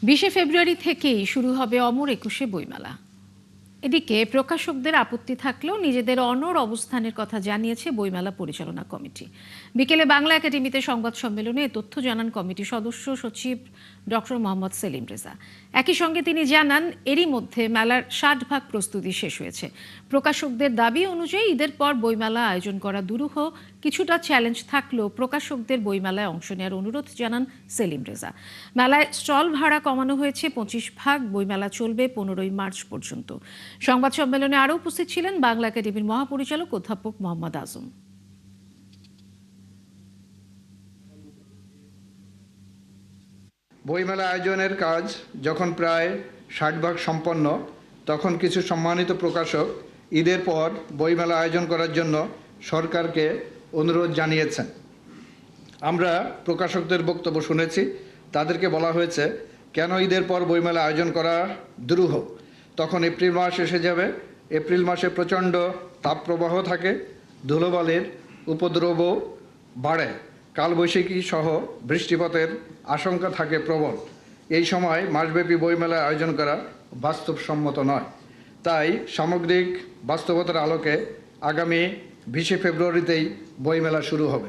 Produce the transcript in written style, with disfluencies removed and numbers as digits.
20 ফেব্রুয়ারি থেকেই শুরু হবে অমর একুশে বইমেলা। এদিকে প্রকাশকদের আপত্তি থাকলেও নিজেদের অনড় অবস্থানের কথা জানিয়েছে বইমেলা পরিচালনা কমিটি। বিকেলে বাংলা একাডেমিতে সংবাদ সম্মেলনে এ তথ্য জানান কমিটি সদস্য সচিব ডক্টর মোহাম্মদ সেলিম রেজা। একই সঙ্গে তিনি জানান, এরই মধ্যে মেলার 60% প্রস্তুতি শেষ হয়েছে। প্রকাশকদের দাবি অনুযায়ী ঈদের পর বইমেলা আয়োজন করা দুরূহ, কিছুটা চ্যালেঞ্জ থাকলেও প্রকাশকদের বইমেলায় অংশ নেওয়ার অনুরোধ জানান সেলিম রেজা। মেলায় স্টল ভাড়া কমানো হয়েছে 25%। বইমেলা চলবে 15ই মার্চ পর্যন্ত। সংবাদ সম্মেলনে আরও উপস্থিত ছিলেন বাংলা একাডেমির মহাপরিচালক অধ্যাপক মোহাম্মদ আজম। বইমেলা আয়োজনের কাজ যখন প্রায় 60% সম্পন্ন, তখন কিছু সম্মানিত প্রকাশক ঈদের পর বইমেলা আয়োজন করার জন্য সরকারকে অনুরোধ জানিয়েছেন। আমরা প্রকাশকদের বক্তব্য শুনেছি। তাদেরকে বলা হয়েছে, কেন ঈদের পর বইমেলা আয়োজন করা দুরূহ? তখন এপ্রিল মাস এসে যাবে। এপ্রিল মাসে প্রচণ্ড তাপপ্রবাহ থাকে, ধুলোবালির উপদ্রবও বাড়ে, কালবৈশাখী সহ বৃষ্টিপাতের আশঙ্কা থাকে প্রবল। এই সময় মাসব্যাপী বইমেলা আয়োজন করা বাস্তবসম্মত নয়। তাই সামগ্রিক বাস্তবতার আলোকে আগামী 20 ফেব্রুয়ারিতেই বইমেলা শুরু হবে।